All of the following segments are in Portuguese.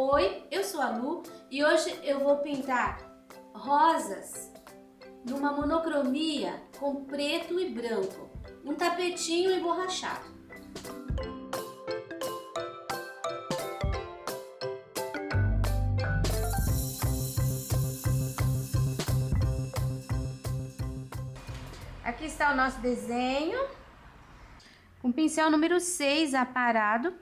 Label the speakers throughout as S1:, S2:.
S1: Oi, eu sou a Lu e hoje eu vou pintar rosas numa monocromia com preto e branco, um tapetinho emborrachado. Aqui está o nosso desenho, com o pincel número 6 aparado,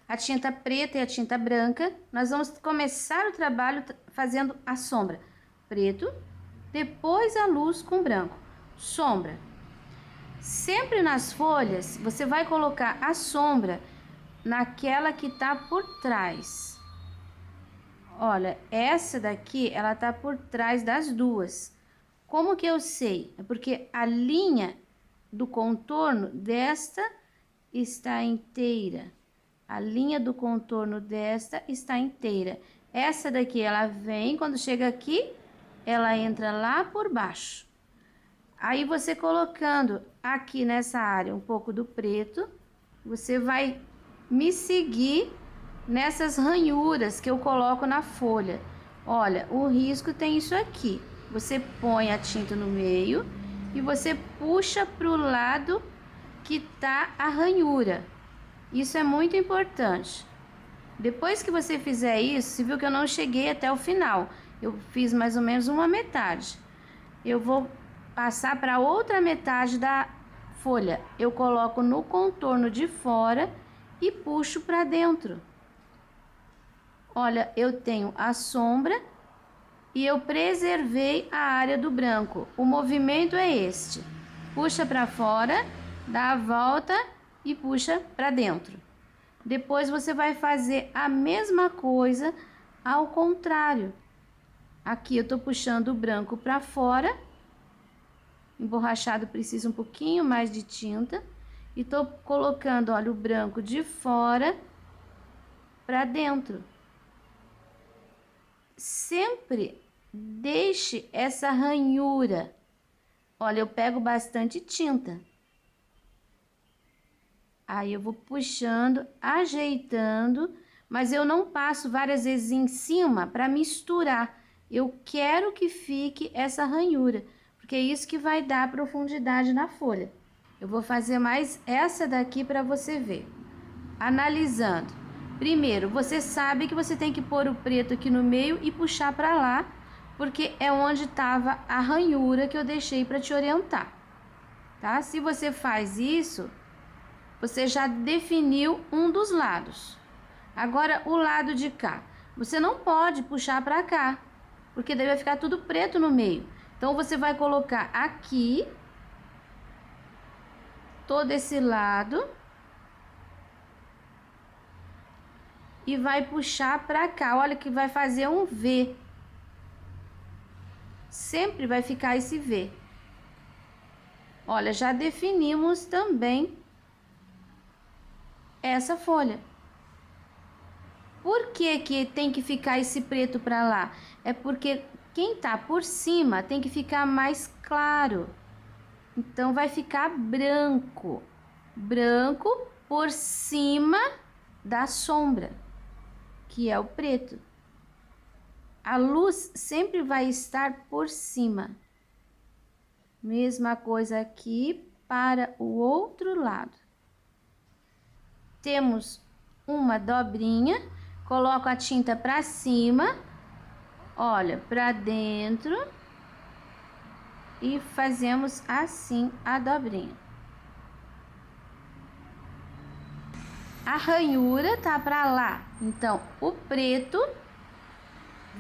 S1: a tinta preta e a tinta branca. Nós vamos começar o trabalho fazendo a sombra preto, depois a luz com branco, sombra. Sempre nas folhas, você vai colocar a sombra naquela que tá por trás. Olha, essa daqui, ela tá por trás das duas. Como que eu sei? É porque a linha do contorno desta está inteira. A linha do contorno desta está inteira. Essa daqui, ela vem, quando chega aqui, ela entra lá por baixo. Aí, você colocando aqui nessa área um pouco do preto, você vai me seguir nessas ranhuras que eu coloco na folha. Olha, o risco tem isso aqui. Você põe a tinta no meio e você puxa para o lado que tá a ranhura. Isso é muito importante. Depois que você fizer isso, você viu que eu não cheguei até o final. Eu fiz mais ou menos uma metade. Eu vou passar para outra metade da folha. Eu coloco no contorno de fora e puxo para dentro. Olha, eu tenho a sombra e eu preservei a área do branco. O movimento é este: puxa para fora, dá a volta e puxa para dentro. Depois você vai fazer a mesma coisa ao contrário. Aqui eu tô puxando o branco para fora, emborrachado precisa um pouquinho mais de tinta, e tô colocando, olha, o branco de fora para dentro. Sempre deixe essa ranhura. Olha, eu pego bastante tinta. Aí eu vou puxando, ajeitando, mas eu não passo várias vezes em cima para misturar. Eu quero que fique essa ranhura, porque é isso que vai dar profundidade na folha. Eu vou fazer mais essa daqui para você ver. Analisando. Primeiro, você sabe que você tem que pôr o preto aqui no meio e puxar para lá, porque é onde estava a ranhura que eu deixei para te orientar, tá? Se você faz isso, você já definiu um dos lados. Agora, o lado de cá, você não pode puxar para cá, porque daí vai ficar tudo preto no meio. Então, você vai colocar aqui, todo esse lado, e vai puxar para cá. Olha que vai fazer um V. Sempre vai ficar esse V. Olha, já definimos também essa folha. Por que que tem que ficar esse preto para lá? É porque quem tá por cima tem que ficar mais claro. Então, vai ficar branco. Branco por cima da sombra, que é o preto. A luz sempre vai estar por cima. Mesma coisa aqui para o outro lado. Temos uma dobrinha, coloco a tinta para cima, olha, para dentro e fazemos assim a dobrinha. A ranhura tá para lá, então o preto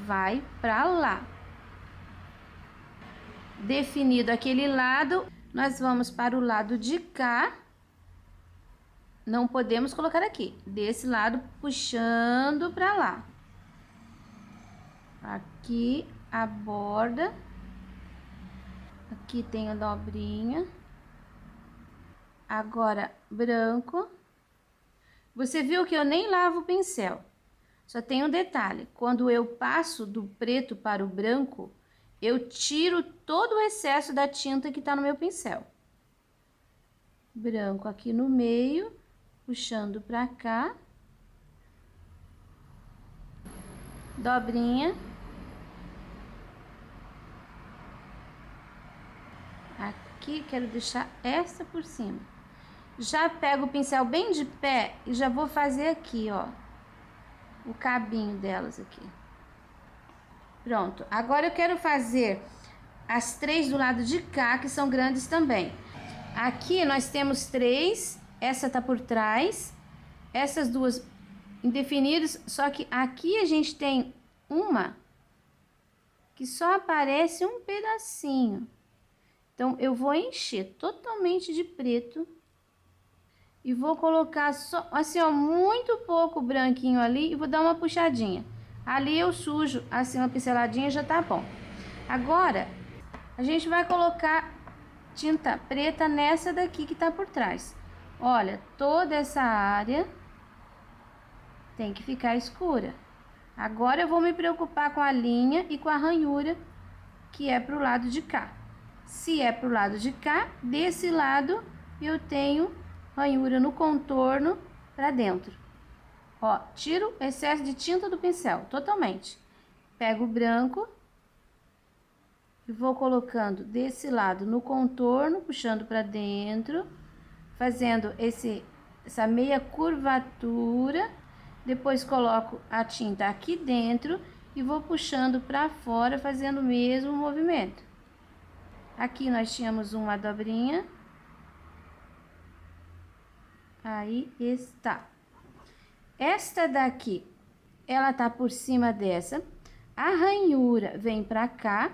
S1: vai para lá. Definido aquele lado, nós vamos para o lado de cá. Não podemos colocar aqui, desse lado, puxando para lá. Aqui a borda. Aqui tem a dobrinha. Agora, branco. Você viu que eu nem lavo o pincel. Só tem um detalhe: quando eu passo do preto para o branco, eu tiro todo o excesso da tinta que tá no meu pincel. Branco aqui no meio, puxando pra cá. dobrinha. Aqui, quero deixar essa por cima. Já pego o pincel bem de pé e já vou fazer aqui, ó, o cabinho delas aqui. Pronto. Agora eu quero fazer as 3 do lado de cá, que são grandes também. Aqui nós temos 3, essa tá por trás, essas duas indefinidas, só que aqui a gente tem uma que só aparece um pedacinho. Então, eu vou encher totalmente de preto e vou colocar só, assim, ó, muito pouco branquinho ali e vou dar uma puxadinha. Ali eu sujo, assim, uma pinceladinha já tá bom. Agora, a gente vai colocar tinta preta nessa daqui que tá por trás. Olha, toda essa área tem que ficar escura. Agora eu vou me preocupar com a linha e com a ranhura que é pro lado de cá. Se é pro lado de cá, desse lado eu tenho ranhura no contorno pra dentro. Ó, tiro o excesso de tinta do pincel, totalmente. Pego o branco e vou colocando desse lado no contorno, puxando pra dentro, fazendo essa meia curvatura. Depois coloco a tinta aqui dentro e vou puxando pra fora, fazendo o mesmo movimento. Aqui nós tínhamos uma dobrinha. Aí está. Esta daqui, ela tá por cima dessa. A ranhura vem pra cá.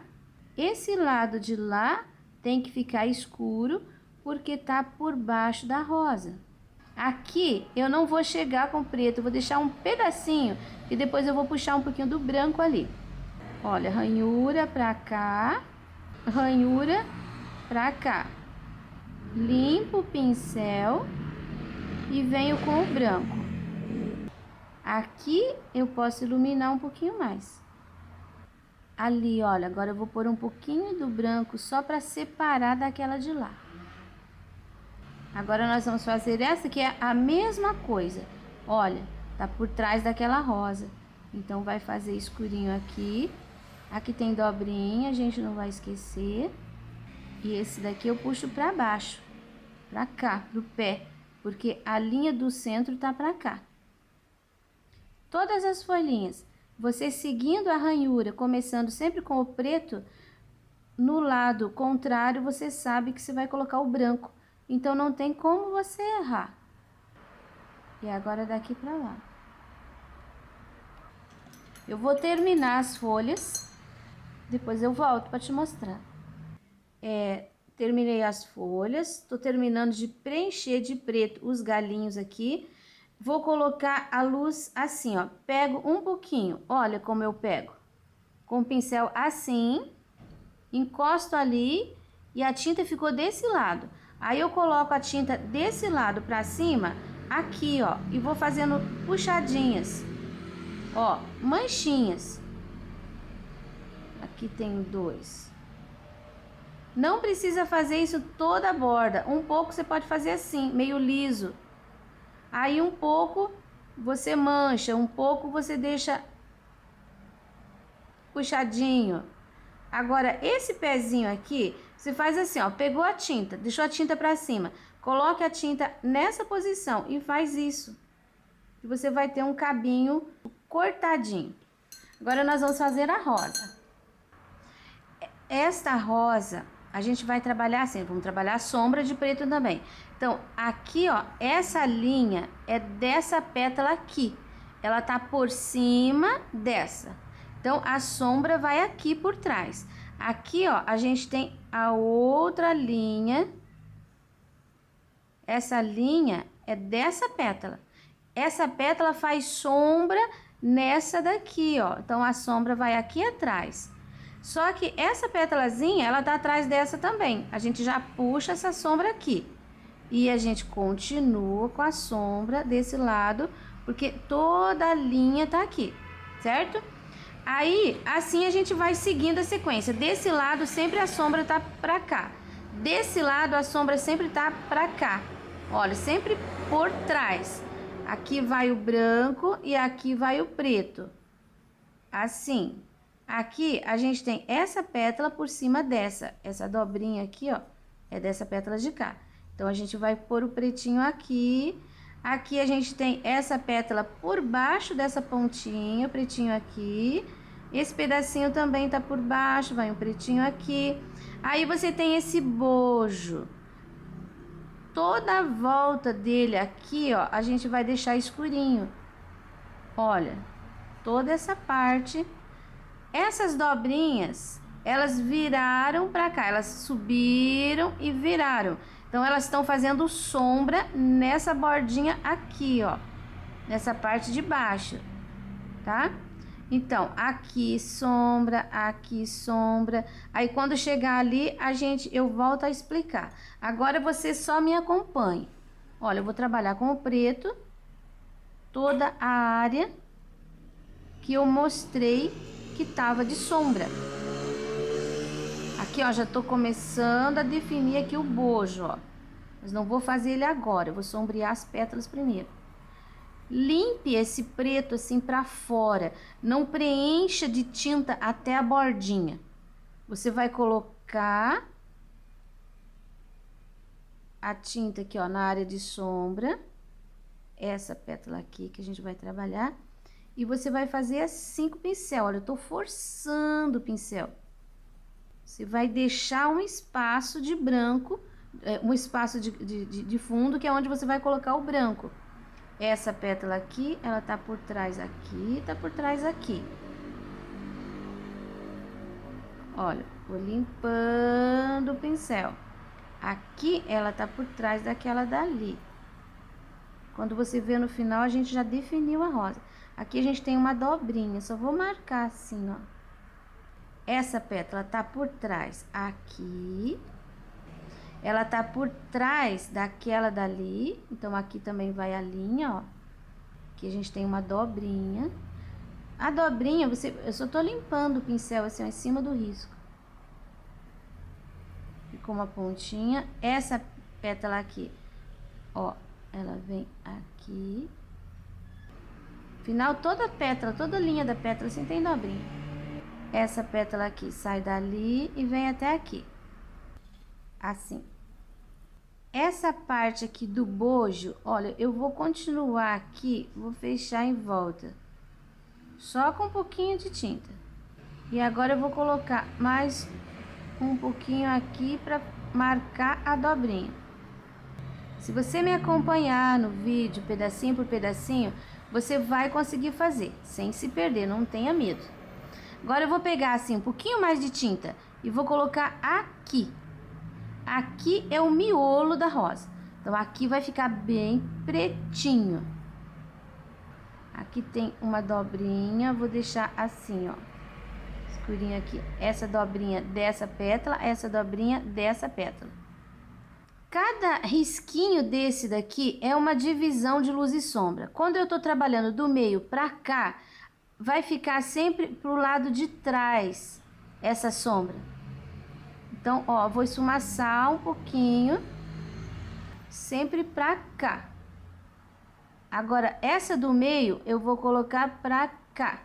S1: Esse lado de lá tem que ficar escuro, porque tá por baixo da rosa. Aqui eu não vou chegar com preto, eu vou deixar um pedacinho e depois eu vou puxar um pouquinho do branco ali. Olha, ranhura pra cá, ranhura pra cá. Limpo o pincel e venho com o branco. Aqui eu posso iluminar um pouquinho mais. Ali, olha, agora eu vou pôr um pouquinho do branco só para separar daquela de lá. Agora nós vamos fazer essa que é a mesma coisa. Olha, tá por trás daquela rosa. Então vai fazer escurinho aqui. Aqui tem dobrinha, a gente não vai esquecer. E esse daqui eu puxo para baixo, para cá, pro pé, porque a linha do centro tá para cá. Todas as folhinhas, você seguindo a ranhura, começando sempre com o preto, no lado contrário você sabe que você vai colocar o branco. Então não tem como você errar. E agora daqui para lá. Eu vou terminar as folhas, depois eu volto para te mostrar. Terminei as folhas, tô terminando de preencher de preto os galinhos aqui. Vou colocar a luz assim, ó. Pego um pouquinho, olha como eu pego. Com o pincel assim, encosto ali e a tinta ficou desse lado. Aí eu coloco a tinta desse lado pra cima, aqui, ó, e vou fazendo puxadinhas. Ó, manchinhas. Aqui tem 2. Não precisa fazer isso toda a borda. Um pouco você pode fazer assim, meio liso. Aí um pouco você mancha, um pouco você deixa puxadinho. Agora, esse pezinho aqui, você faz assim, ó, pegou a tinta, deixou a tinta pra cima, coloque a tinta nessa posição e faz isso. E você vai ter um cabinho cortadinho. Agora, nós vamos fazer a rosa. Esta rosa, a gente vai trabalhar assim, vamos trabalhar a sombra de preto também. Então, aqui, ó, essa linha é dessa pétala aqui. Ela tá por cima dessa. Então, a sombra vai aqui por trás. Aqui, ó, a gente tem a outra linha. Essa linha é dessa pétala. Essa pétala faz sombra nessa daqui, ó. Então, a sombra vai aqui atrás. Só que essa pétalazinha, ela tá atrás dessa também. A gente já puxa essa sombra aqui. E a gente continua com a sombra desse lado, porque toda a linha tá aqui, certo? Aí, assim a gente vai seguindo a sequência. Desse lado, sempre a sombra tá pra cá. Desse lado, a sombra sempre tá pra cá. Olha, sempre por trás. Aqui vai o branco e aqui vai o preto. assim. Aqui a gente tem essa pétala por cima dessa. Essa dobrinha aqui, ó, é dessa pétala de cá. Então, a gente vai pôr o pretinho aqui. Aqui a gente tem essa pétala por baixo dessa pontinha, o pretinho aqui. Esse pedacinho também tá por baixo, vai um pretinho aqui. Aí, você tem esse bojo. Toda a volta dele aqui, ó, a gente vai deixar escurinho. Olha, toda essa parte. Essas dobrinhas, elas viraram pra cá, elas subiram e viraram. Então, elas estão fazendo sombra nessa bordinha aqui, ó. Nessa parte de baixo, tá? Então, aqui sombra, aqui sombra. Aí, quando chegar ali, eu volto a explicar. Agora, você só me acompanhe. Olha, eu vou trabalhar com o preto. Toda a área que eu mostrei que tava de sombra. Aqui, ó, já tô começando a definir aqui o bojo, ó. Mas não vou fazer ele agora, eu vou sombrear as pétalas primeiro. Limpe esse preto assim pra fora, não preencha de tinta até a bordinha. Você vai colocar a tinta aqui, ó, na área de sombra. Essa pétala aqui que a gente vai trabalhar. E você vai fazer assim com o pincel. Olha, eu tô forçando o pincel. Você vai deixar um espaço de branco, um espaço de fundo, que é onde você vai colocar o branco. Essa pétala aqui, ela tá por trás aqui, tá por trás aqui. Olha, vou limpando o pincel. Aqui, ela tá por trás daquela dali. Quando você vê no final, a gente já definiu a rosa. Aqui a gente tem uma dobrinha, só vou marcar assim, ó. Essa pétala tá por trás aqui. Ela tá por trás daquela dali. Então, aqui também vai a linha, ó. Aqui a gente tem uma dobrinha. A dobrinha, eu só tô limpando o pincel assim, ó, em cima do risco. Ficou uma pontinha. Essa pétala aqui, ó, ela vem aqui. Final, toda pétala, toda linha da pétala, assim, tem dobrinha. Essa pétala aqui sai dali e vem até aqui. Assim. Essa parte aqui do bojo, olha, eu vou continuar aqui, vou fechar em volta. Só com um pouquinho de tinta. E agora eu vou colocar mais um pouquinho aqui pra marcar a dobrinha. Se você me acompanhar no vídeo, pedacinho por pedacinho, você vai conseguir fazer, sem se perder, não tenha medo. Agora eu vou pegar assim um pouquinho mais de tinta e vou colocar aqui. Aqui é o miolo da rosa. Então, aqui vai ficar bem pretinho. Aqui tem uma dobrinha, vou deixar assim, ó. Escurinho aqui. Essa dobrinha dessa pétala, essa dobrinha dessa pétala. Cada risquinho desse daqui é uma divisão de luz e sombra. Quando eu tô trabalhando do meio pra cá, vai ficar sempre pro lado de trás essa sombra. Então, ó, vou esfumaçar um pouquinho, sempre pra cá. Agora, essa do meio, eu vou colocar pra cá.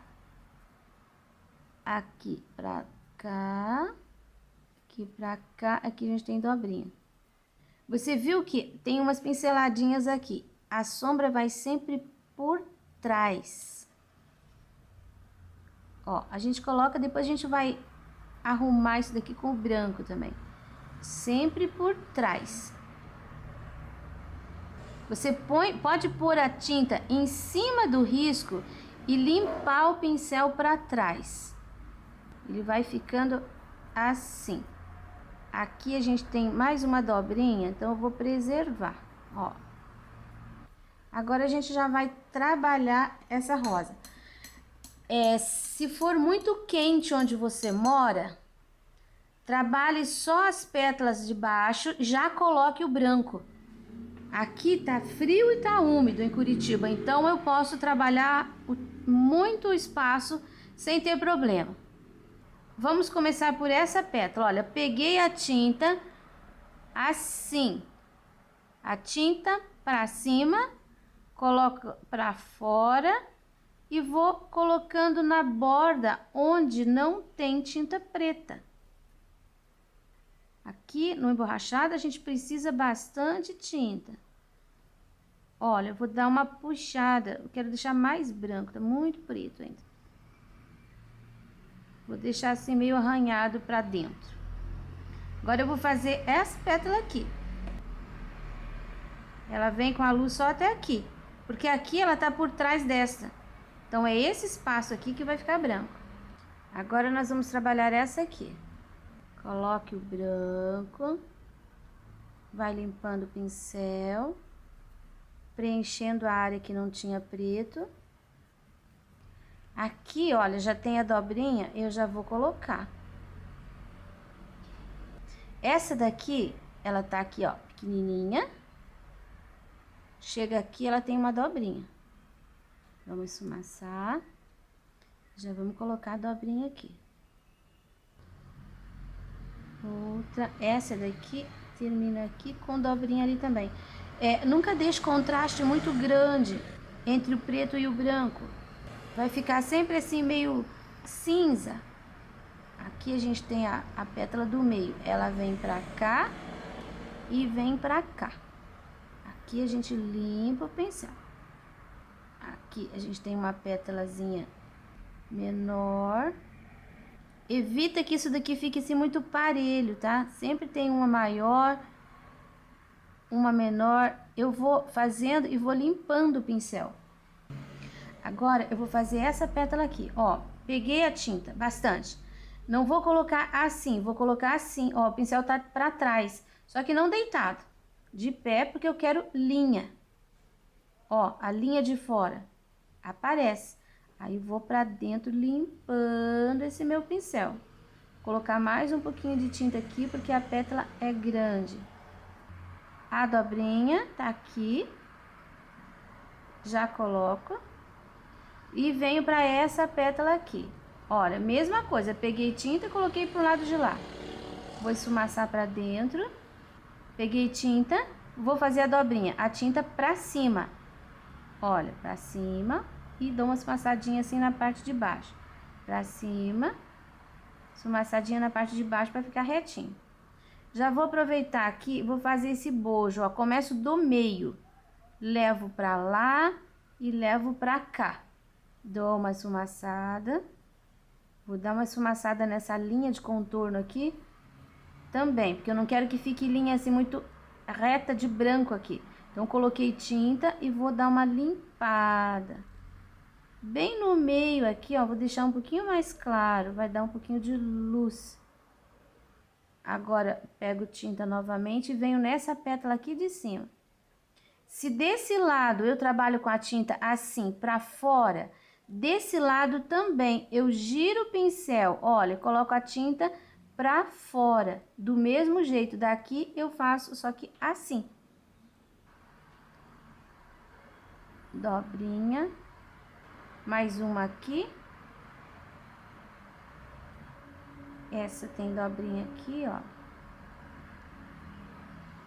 S1: Aqui pra cá, aqui pra cá, aqui a gente tem dobrinha. Você viu que tem umas pinceladinhas aqui. A sombra vai sempre por trás. Ó, a gente coloca, depois a gente vai arrumar isso daqui com o branco também. Sempre por trás. Você pode pôr a tinta em cima do risco e limpar o pincel para trás. Ele vai ficando assim. Aqui a gente tem mais uma dobrinha, então eu vou preservar, ó. Agora a gente já vai trabalhar essa rosa. Se for muito quente onde você mora, trabalhe só as pétalas de baixo, já coloque o branco. Aqui tá frio e tá úmido em Curitiba, então eu posso trabalhar muito espaço sem ter problema. Vamos começar por essa pétala. Olha, peguei a tinta assim, a tinta pra cima, coloco pra fora e vou colocando na borda onde não tem tinta preta. Aqui no emborrachado a gente precisa bastante tinta. Olha, eu vou dar uma puxada, eu quero deixar mais branco, tá muito preto ainda. Vou deixar assim meio arranhado pra dentro. Agora eu vou fazer essa pétala aqui. Ela vem com a luz só até aqui, porque aqui ela tá por trás dessa. Então, é esse espaço aqui que vai ficar branco. Agora, nós vamos trabalhar essa aqui. Coloque o branco. Vai limpando o pincel. Preenchendo a área que não tinha preto. Aqui, olha, já tem a dobrinha, eu já vou colocar. Essa daqui, ela tá aqui, ó, pequenininha. Chega aqui, ela tem uma dobrinha. Vamos esfumaçar. Já vamos colocar a dobrinha aqui. Outra. Essa daqui termina aqui com dobrinha ali também. Nunca deixe contraste muito grande entre o preto e o branco. Vai ficar sempre assim meio cinza. Aqui a gente tem a pétala do meio. Ela vem pra cá e vem pra cá. Aqui a gente limpa o pincel. Aqui a gente tem uma pétalazinha menor. Evita que isso daqui fique assim muito parelho, tá? Sempre tem uma maior, uma menor. Eu vou fazendo e vou limpando o pincel. Agora eu vou fazer essa pétala aqui, ó. Peguei a tinta, bastante. Não vou colocar assim, vou colocar assim, ó. O pincel tá pra trás, só que não deitado. De pé, porque eu quero linha. Ó, a linha de fora aparece. Aí, vou pra dentro limpando esse meu pincel. Colocar mais um pouquinho de tinta aqui, porque a pétala é grande. A dobrinha tá aqui. Já coloco. E venho pra essa pétala aqui. Olha, mesma coisa. Peguei tinta e coloquei pro lado de lá. Vou esfumaçar pra dentro. Peguei tinta. Vou fazer a dobrinha. A tinta pra cima. Olha, pra cima, e dou uma esfumaçadinha assim na parte de baixo. Pra cima, esfumaçadinha na parte de baixo pra ficar retinho. Já vou aproveitar aqui, vou fazer esse bojo, ó. Começo do meio, levo pra lá e levo pra cá. Dou uma esfumaçada. Vou dar uma esfumaçada nessa linha de contorno aqui também, porque eu não quero que fique linha assim muito reta de branco aqui. Então, coloquei tinta e vou dar uma limpada. Bem no meio aqui, ó, vou deixar um pouquinho mais claro, vai dar um pouquinho de luz. Agora, pego tinta novamente e venho nessa pétala aqui de cima. Se desse lado eu trabalho com a tinta assim, pra fora, desse lado também eu giro o pincel, olha, coloco a tinta pra fora. Do mesmo jeito, daqui eu faço, só que assim. Dobrinha, mais uma aqui. Essa tem dobrinha aqui, ó,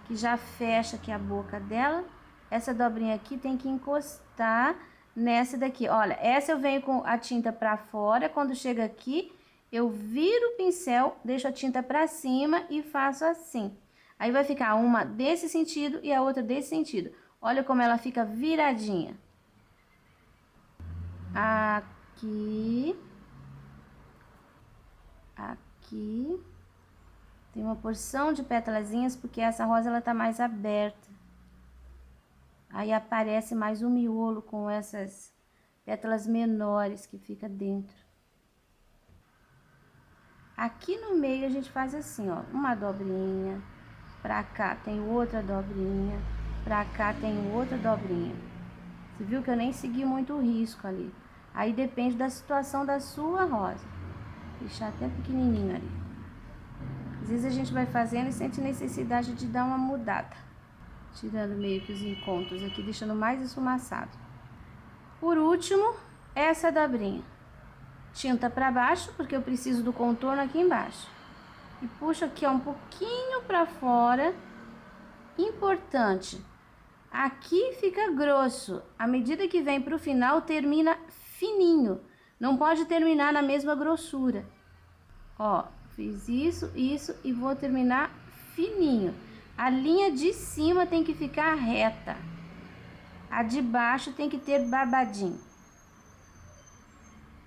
S1: que já fecha aqui a boca dela. Essa dobrinha aqui tem que encostar nessa daqui. Olha, essa eu venho com a tinta pra fora. Quando chega aqui, eu viro o pincel, deixo a tinta pra cima e faço assim. Aí vai ficar uma desse sentido e a outra desse sentido. Olha como ela fica viradinha. Aqui. Aqui. Tem uma porção de pétalazinhas, porque essa rosa ela tá mais aberta. Aí aparece mais um miolo com essas pétalas menores que fica dentro. Aqui no meio a gente faz assim, ó, uma dobrinha. Pra cá tem outra dobrinha. Pra cá tem outra dobrinha. Você viu que eu nem segui muito o risco ali. Aí depende da situação da sua rosa. Vou deixar até pequenininho ali. Às vezes a gente vai fazendo e sente necessidade de dar uma mudada. Tirando meio que os encontros aqui, deixando mais esfumaçado. Por último, essa dobrinha. Tinta pra baixo, porque eu preciso do contorno aqui embaixo. E puxo aqui, ó, um pouquinho pra fora. Importante. Aqui fica grosso. À medida que vem pro final, termina fininho. Não pode terminar na mesma grossura. Ó, fiz isso e vou terminar fininho. A linha de cima tem que ficar reta. A de baixo tem que ter babadinho.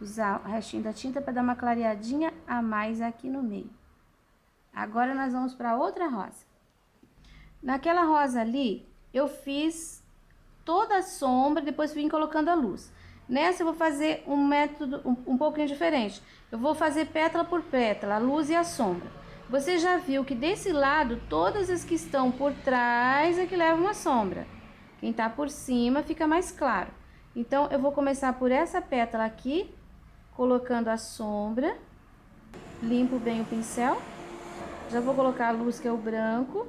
S1: Usar o restinho da tinta para dar uma clareadinha a mais aqui no meio. Agora nós vamos para outra rosa. Naquela rosa ali, eu fiz toda a sombra, depois vim colocando a luz. Nessa eu vou fazer um método um pouquinho diferente. Eu vou fazer pétala por pétala, a luz e a sombra. Você já viu que desse lado, todas as que estão por trás é que levam uma sombra. Quem tá por cima fica mais claro. Então, eu vou começar por essa pétala aqui, colocando a sombra. Limpo bem o pincel. Já vou colocar a luz, que é o branco.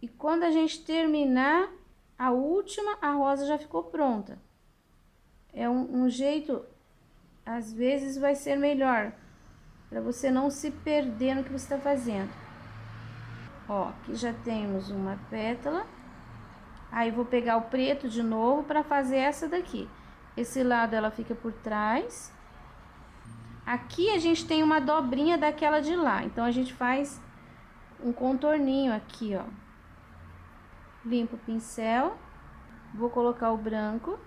S1: E quando a gente terminar a última, a rosa já ficou pronta. É um jeito, às vezes vai ser melhor, para você não se perder no que você está fazendo. Ó, aqui já temos uma pétala. Aí vou pegar o preto de novo para fazer essa daqui. Esse lado ela fica por trás. Aqui a gente tem uma dobrinha daquela de lá, então a gente faz um contorninho aqui, ó. Limpo o pincel, vou colocar o branco.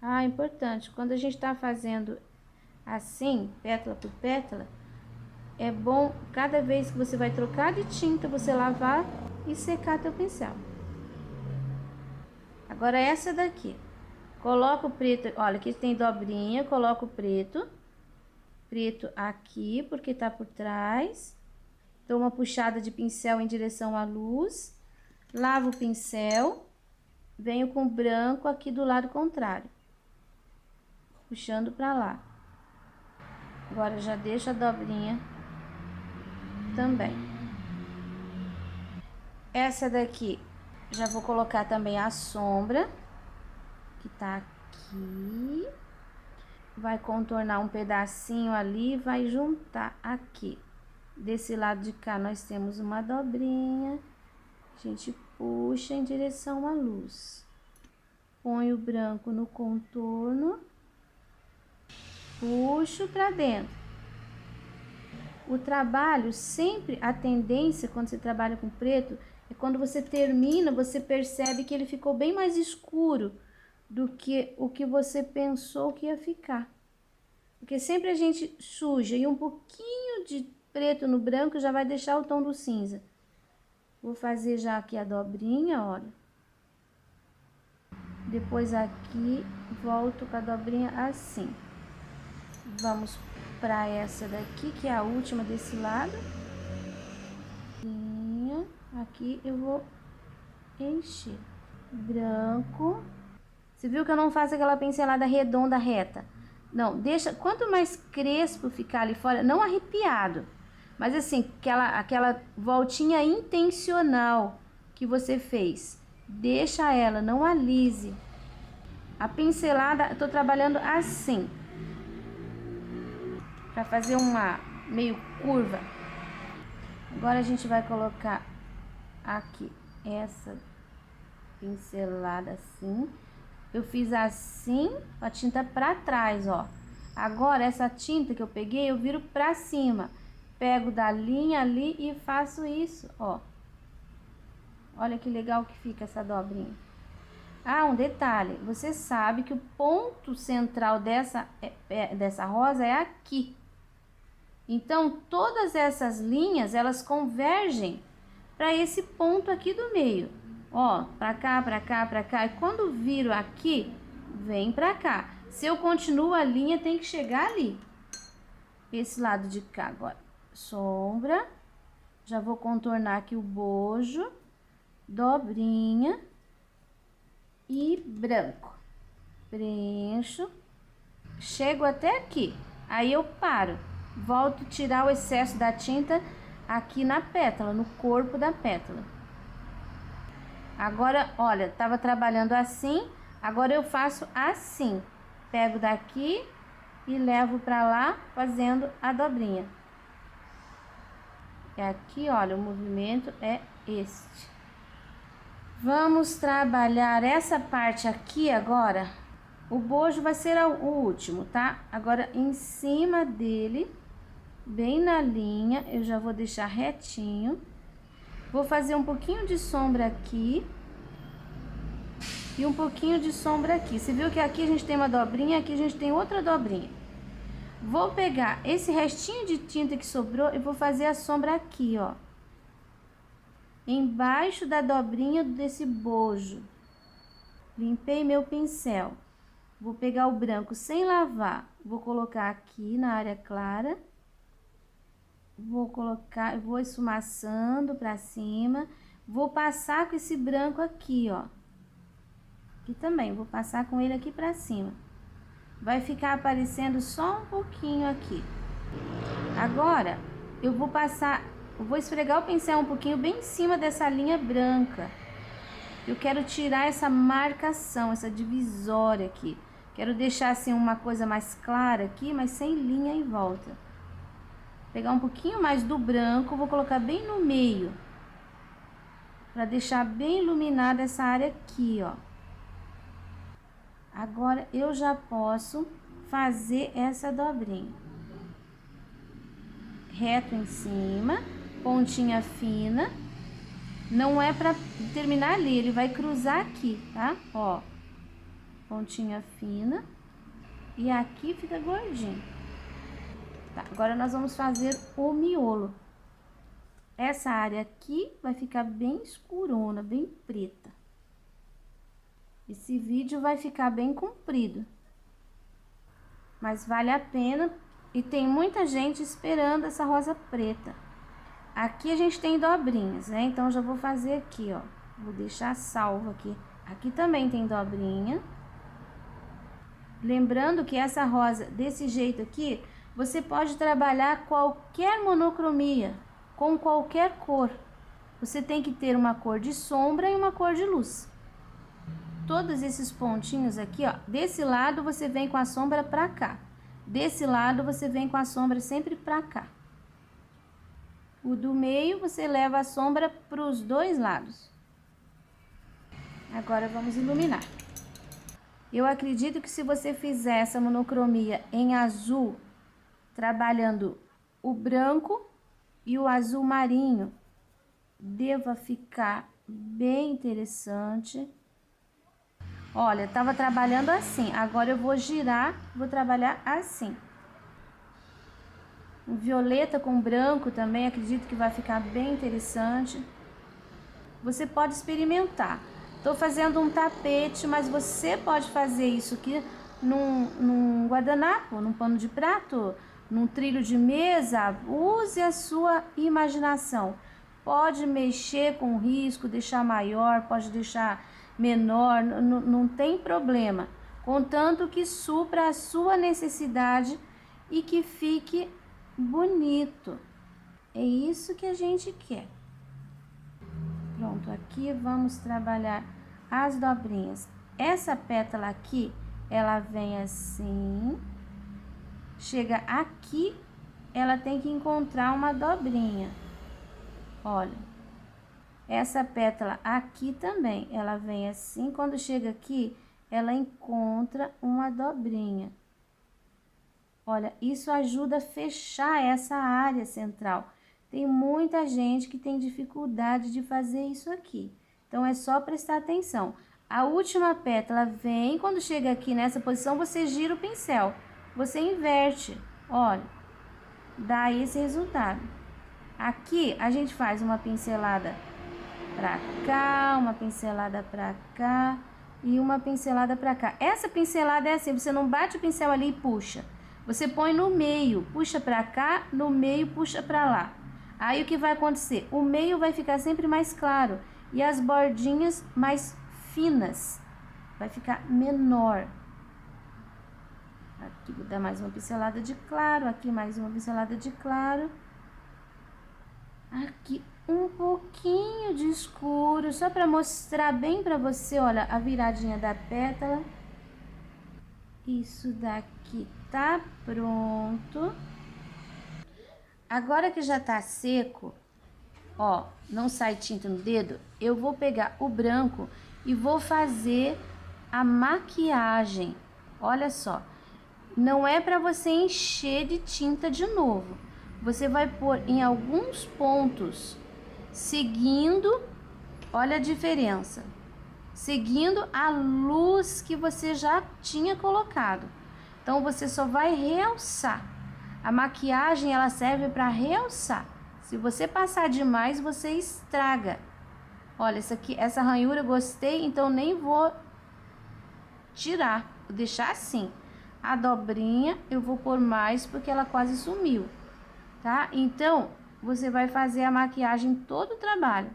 S1: Ah, importante, quando a gente tá fazendo assim, pétala por pétala, é bom cada vez que você vai trocar de tinta, você lavar e secar teu pincel. Agora essa daqui, coloca o preto, olha, aqui tem dobrinha, coloco o preto aqui, porque tá por trás. Dou uma puxada de pincel em direção à luz, lavo o pincel, venho com o branco aqui do lado contrário, puxando pra lá. Agora já deixo a dobrinha também. Essa daqui, já vou colocar também a sombra, que tá aqui. Vai contornar um pedacinho ali, vai juntar aqui. Desse lado de cá nós temos uma dobrinha. A gente puxa em direção à luz. Põe o branco no contorno. Puxo pra dentro. O trabalho, sempre a tendência quando você trabalha com preto, é quando você termina, você percebe que ele ficou bem mais escuro do que o que você pensou que ia ficar. Porque sempre a gente suja e um pouquinho de preto no branco já vai deixar o tom do cinza. Vou fazer já aqui a dobrinha, olha. Depois aqui, volto com a dobrinha assim. Vamos para essa daqui, que é a última desse lado. Aqui eu vou encher. Branco. Você viu que eu não faço aquela pincelada redonda reta? Não, deixa, quanto mais crespo ficar ali fora, não arrepiado, mas assim, aquela voltinha intencional que você fez, deixa ela, não alise. A pincelada, eu tô trabalhando assim, para fazer uma meio curva. Agora a gente vai colocar aqui essa pincelada assim. Eu fiz assim, a tinta pra trás, ó. Agora, essa tinta que eu peguei, eu viro pra cima. Pego da linha ali e faço isso, ó. Olha que legal que fica essa dobrinha. Ah, um detalhe. Você sabe que o ponto central dessa rosa é aqui. Então, todas essas linhas, elas convergem para esse ponto aqui do meio. Ó, pra cá, pra cá, pra cá. E quando viro aqui, vem pra cá. Se eu continuo a linha, tem que chegar ali. Esse lado de cá agora. Sombra. Já vou contornar aqui o bojo. Dobrinha. E branco. Preencho. Chego até aqui. Aí eu paro. Volto a tirar o excesso da tinta aqui na pétala, no corpo da pétala. Agora, olha, tava trabalhando assim, agora eu faço assim. Pego daqui e levo pra lá, fazendo a dobrinha. E aqui, olha, o movimento é este. Vamos trabalhar essa parte aqui agora O bojo vai ser o último, tá? Agora, em cima dele, bem na linha, eu já vou deixar retinho. Vou fazer um pouquinho de sombra aqui. E um pouquinho de sombra aqui. Você viu que aqui a gente tem uma dobrinha, aqui a gente tem outra dobrinha. Vou pegar esse restinho de tinta que sobrou e vou fazer a sombra aqui, ó. Embaixo da dobrinha desse bojo. Limpei meu pincel. Vou pegar o branco sem lavar, vou colocar aqui na área clara. Vou colocar, vou esfumaçando pra cima. Vou passar com esse branco aqui, ó. Aqui também, vou passar com ele aqui pra cima. Vai ficar aparecendo só um pouquinho aqui. Agora, eu vou passar, eu vou esfregar o pincel um pouquinho bem em cima dessa linha branca. Eu quero tirar essa marcação, essa divisória aqui. Quero deixar assim uma coisa mais clara aqui, mas sem linha em volta. Pegar um pouquinho mais do branco, vou colocar bem no meio. Pra deixar bem iluminada essa área aqui, ó. Agora, eu já posso fazer essa dobrinha. Reto em cima, pontinha fina. Não é pra terminar ali, ele vai cruzar aqui, tá? Ó, pontinha fina. E aqui fica gordinho. Tá, agora nós vamos fazer o miolo. Essa área aqui vai ficar bem escurona, bem preta. Esse vídeo vai ficar bem comprido. Mas vale a pena e tem muita gente esperando essa rosa preta. Aqui a gente tem dobrinhas, né? Então, já vou fazer aqui, ó. Vou deixar salvo aqui. Aqui também tem dobrinha. Lembrando que essa rosa, desse jeito aqui, você pode trabalhar qualquer monocromia, com qualquer cor. Você tem que ter uma cor de sombra e uma cor de luz. Todos esses pontinhos aqui, ó. Desse lado, você vem com a sombra pra cá. Desse lado, você vem com a sombra sempre pra cá. O do meio, você leva a sombra para os dois lados. Agora, vamos iluminar. Eu acredito que se você fizer essa monocromia em azul, trabalhando o branco e o azul marinho, deva ficar bem interessante. Olha, tava trabalhando assim, agora eu vou girar, vou trabalhar assim. O violeta com branco também, acredito que vai ficar bem interessante. Você pode experimentar. Tô fazendo um tapete, mas você pode fazer isso aqui num guardanapo, num pano de prato, num trilho de mesa. Use a sua imaginação. Pode mexer com o risco, deixar maior, pode deixar menor, não tem problema. Contanto que supra a sua necessidade e que fique bonito. É isso que a gente quer. Pronto, aqui vamos trabalhar as dobrinhas. Essa pétala aqui, ela vem assim. Chega aqui, ela tem que encontrar uma dobrinha. Olha. Essa pétala aqui também, ela vem assim. Quando chega aqui, ela encontra uma dobrinha. Olha, isso ajuda a fechar essa área central. Tem muita gente que tem dificuldade de fazer isso aqui. Então, é só prestar atenção. A última pétala vem, quando chega aqui nessa posição, você gira o pincel. Você inverte, olha, dá esse resultado. Aqui, a gente faz uma pincelada pra cá, uma pincelada pra cá e uma pincelada pra cá. Essa pincelada é assim, você não bate o pincel ali e puxa. Você põe no meio, puxa pra cá, no meio puxa pra lá. Aí o que vai acontecer? O meio vai ficar sempre mais claro e as bordinhas mais finas. Vai ficar menor. Aqui vou dar mais uma pincelada de claro, aqui mais uma pincelada de claro. Aqui um pouquinho de escuro, só para mostrar bem para você, olha, a viradinha da pétala. Isso daqui tá pronto. Agora que já tá seco, ó, não sai tinta no dedo, eu vou pegar o branco e vou fazer a maquiagem. Olha só, não é para você encher de tinta de novo. Você vai pôr em alguns pontos, seguindo, olha a diferença, seguindo a luz que você já tinha colocado. Então, você só vai realçar. A maquiagem, ela serve para realçar. Se você passar demais, você estraga. Olha, essa ranhura eu gostei, então nem vou tirar, vou deixar assim. A dobrinha eu vou pôr mais porque ela quase sumiu, tá? Então, você vai fazer a maquiagem todo o trabalho.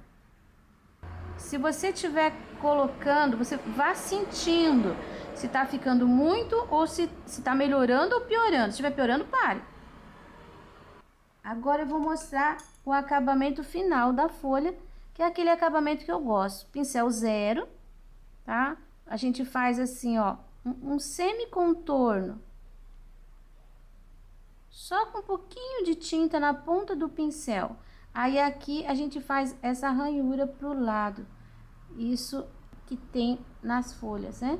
S1: Se você estiver colocando, você vá sentindo se tá ficando muito ou se tá melhorando ou piorando. Se estiver piorando, pare. Agora eu vou mostrar o acabamento final da folha, que é aquele acabamento que eu gosto. Pincel 0, tá? A gente faz assim, ó, um semi-contorno. Só com um pouquinho de tinta na ponta do pincel. Aí aqui a gente faz essa ranhura pro lado. Isso que tem nas folhas, né?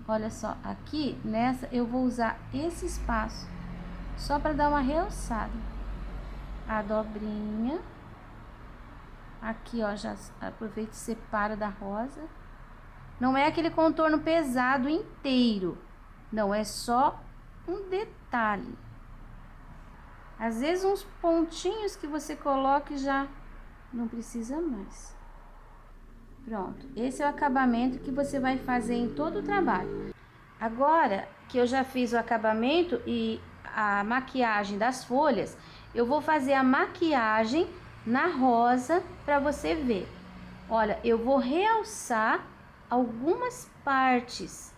S1: Olha só, aqui nessa eu vou usar esse espaço só para dar uma realçada. A dobrinha. Aqui, ó, já aproveita e separa da rosa. Não é aquele contorno pesado inteiro. Não, é só um detalhe. Às vezes uns pontinhos que você coloque já não precisa mais. Pronto, esse é o acabamento que você vai fazer em todo o trabalho. Agora que eu já fiz o acabamento e a maquiagem das folhas, eu vou fazer a maquiagem na rosa para você ver. Olha, eu vou realçar algumas partes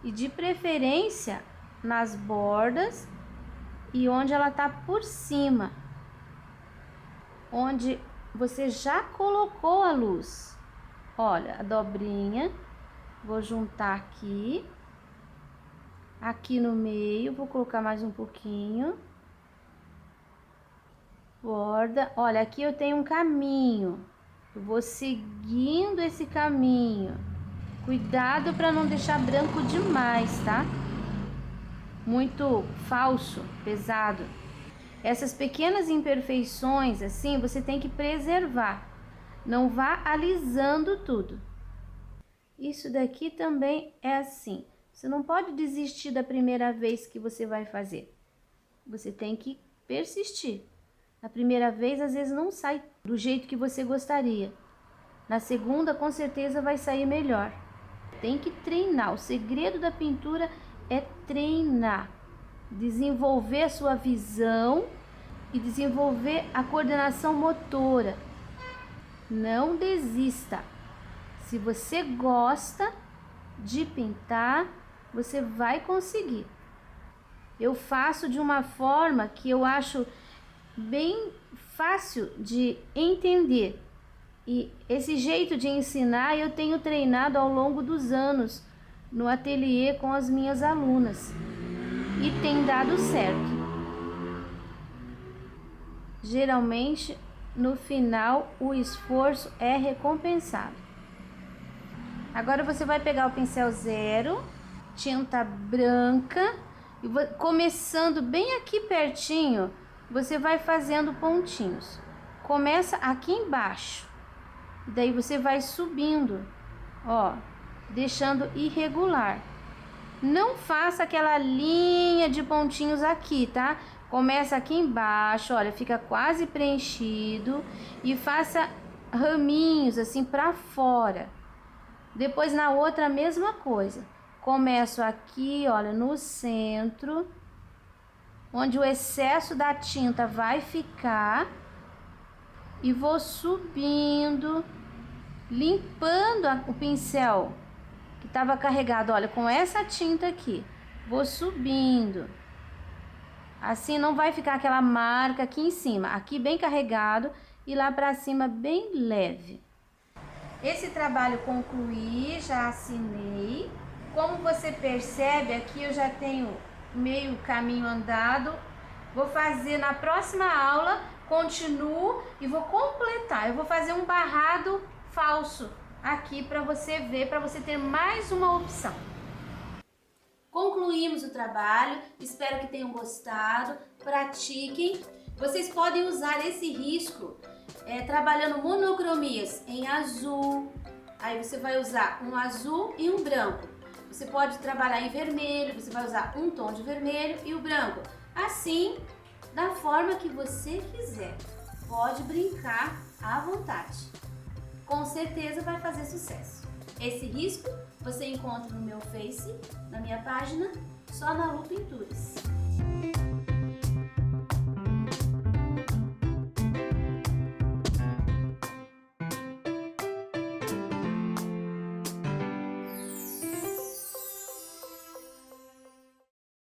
S1: e de preferência nas bordas e onde ela tá por cima, onde você já colocou a luz. Olha, a dobrinha, vou juntar aqui, aqui no meio, vou colocar mais um pouquinho, borda. Olha, aqui eu tenho um caminho, eu vou seguindo esse caminho, cuidado para não deixar branco demais, tá? Muito falso, pesado. Essas pequenas imperfeições, assim, você tem que preservar. Não vá alisando tudo. Isso daqui também é assim. Você não pode desistir da primeira vez que você vai fazer. Você tem que persistir. Na primeira vez, às vezes, não sai do jeito que você gostaria. Na segunda, com certeza, vai sair melhor. Tem que treinar. O segredo da pintura é treinar. Desenvolver a sua visão e desenvolver a coordenação motora. Não desista. Se você gosta de pintar, você vai conseguir. Eu faço de uma forma que eu acho bem fácil de entender. E esse jeito de ensinar eu tenho treinado ao longo dos anos no ateliê com as minhas alunas. E tem dado certo. Geralmente, no final, o esforço é recompensado. Agora você vai pegar o pincel 0, tinta branca, e começando bem aqui pertinho, você vai fazendo pontinhos. Começa aqui embaixo, daí você vai subindo, ó, deixando irregular. Não faça aquela linha de pontinhos aqui, tá? Começa aqui embaixo, olha, fica quase preenchido e faça raminhos assim pra fora. Depois na outra a mesma coisa. Começo aqui, olha, no centro, onde o excesso da tinta vai ficar, e vou subindo, limpando o pincel que estava carregado, olha, com essa tinta aqui. Vou subindo. Assim não vai ficar aquela marca aqui em cima, aqui bem carregado e lá pra cima bem leve. Esse trabalho concluí, já assinei. Como você percebe, aqui eu já tenho meio caminho andado. Vou fazer na próxima aula, continuo e vou completar. Eu vou fazer um barrado falso aqui para você ver, para você ter mais uma opção. Concluímos o trabalho, espero que tenham gostado, pratiquem. Vocês podem usar esse risco trabalhando monocromias em azul, aí você vai usar um azul e um branco. Você pode trabalhar em vermelho, você vai usar um tom de vermelho e o branco. Assim, da forma que você quiser. Pode brincar à vontade. Com certeza vai fazer sucesso. Esse risco você encontra no meu Face, na minha página, Só na Lu Pinturas.